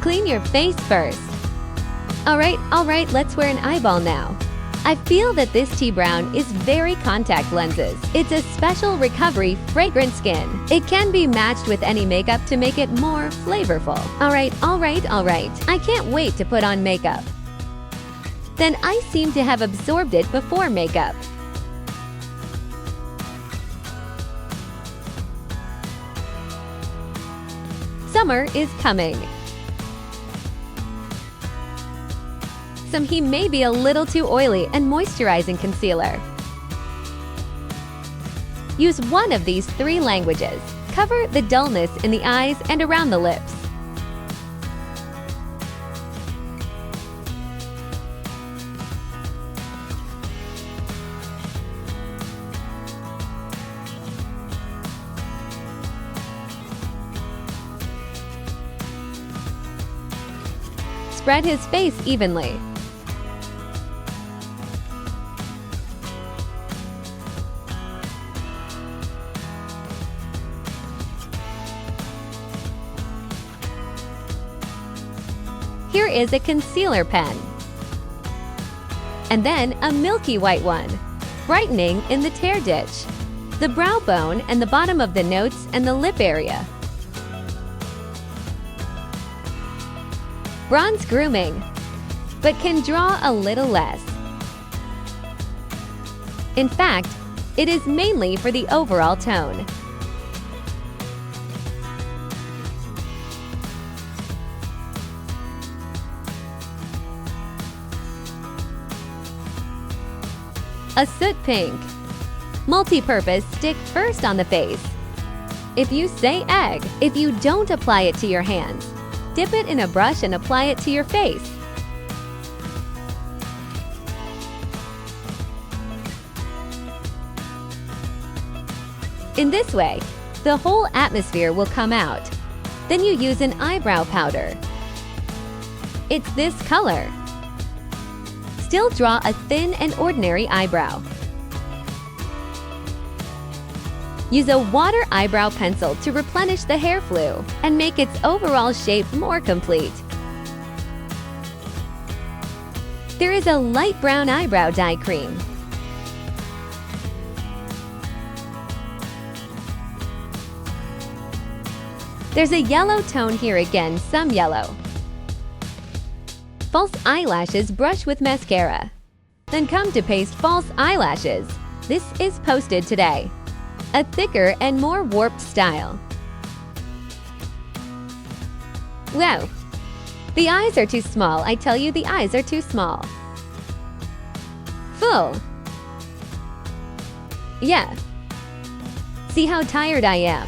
Clean your face first. Alright, let's wear an eyeball now. I feel that this tea brown is very contact lenses. It's a special recovery fragrant skin. It can be matched with any makeup to make it more flavorful. Alright. I can't wait to put on makeup. Then I seem to have absorbed it before makeup. Summer is coming. He may be a little too oily and moisturizing concealer. Use one of these 3 languages. Cover the dullness in the eyes and around the lips. Spread his face evenly. Here is a concealer pen. And then a milky white one, brightening in the tear ditch, the brow bone and the bottom of the notes and the lip area. Bronze grooming, but can draw a little less. In fact, it is mainly for the overall tone. A soot pink. Multi-purpose stick first on the face. If you say egg, if you don't apply it to your hands, dip it in a brush and apply it to your face. In this way, the whole atmosphere will come out. Then you use an eyebrow powder. It's this color. Still draw a thin and ordinary eyebrow. Use a water eyebrow pencil to replenish the hair flue and make its overall shape more complete. There is a light brown eyebrow dye cream. There's a yellow tone here again, some yellow. False eyelashes brush with mascara. Then come to paste false eyelashes. This is posted today. A thicker and more warped style. Wow! The eyes are too small. I tell you, the eyes are too small. Full. Yeah. See how tired I am.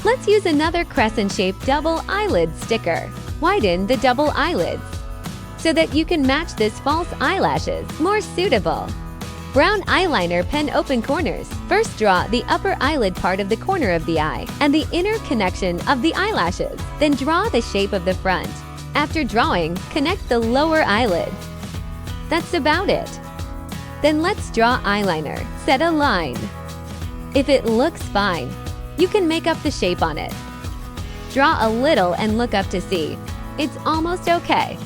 Let's use another crescent-shaped double eyelid sticker. Widen the double eyelids so that you can match this false eyelashes more suitable. Brown eyeliner pen open corners. First draw the upper eyelid part of the corner of the eye and the inner connection of the eyelashes. Then draw the shape of the front. After drawing, connect the lower eyelid. That's about it. Then let's draw eyeliner. Set a line. If it looks fine, you can make up the shape on it. Draw a little and look up to see. It's almost okay.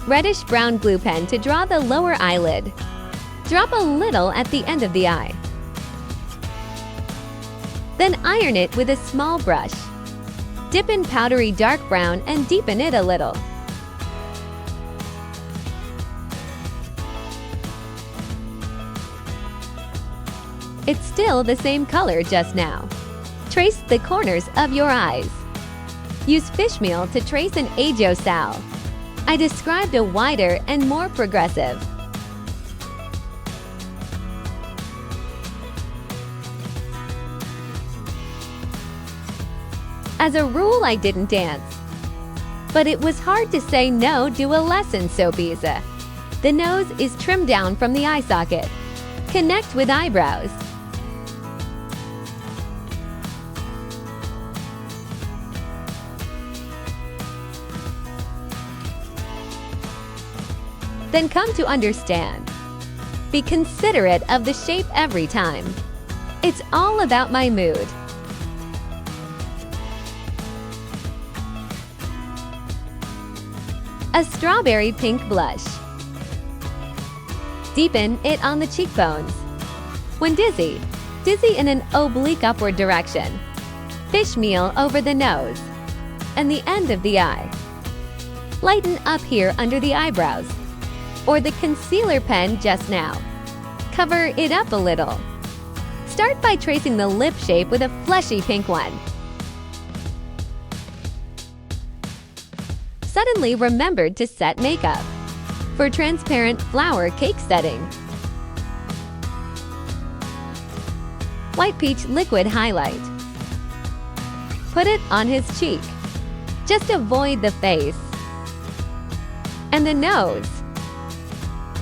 Reddish-brown glue pen to draw the lower eyelid. Drop a little at the end of the eye. Then iron it with a small brush. Dip in powdery dark brown and deepen it a little. It's still the same color just now. Trace the corners of your eyes. Use fish meal to trace an ajo sal. I described a wider and more progressive. As a rule, I didn't dance. But it was hard to say no to a lesson, Sophie's. The nose is trimmed down from the eye socket. Connect with eyebrows. Then come to understand. Be considerate of the shape every time. It's all about my mood. A strawberry pink blush. Deepen it on the cheekbones. When dizzy, dizzy in an oblique upward direction. Fishmeal over the nose and the end of the eye. Lighten up here under the eyebrows, or the concealer pen just now. Cover it up a little. Start by tracing the lip shape with a fleshy pink one. Suddenly remembered to set makeup. For transparent flower cake setting. White peach liquid highlight. Put it on his cheek. Just avoid the face. And the nose.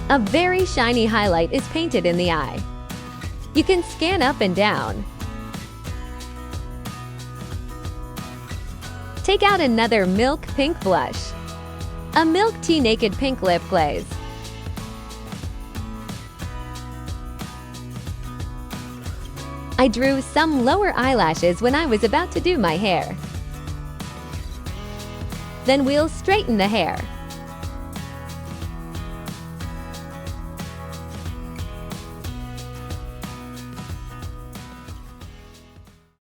A very shiny highlight is painted in the eye. You can scan up and down. Take out another milk pink blush. A milk tea naked pink lip glaze. I drew some lower eyelashes when I was about to do my hair. Then we'll straighten the hair.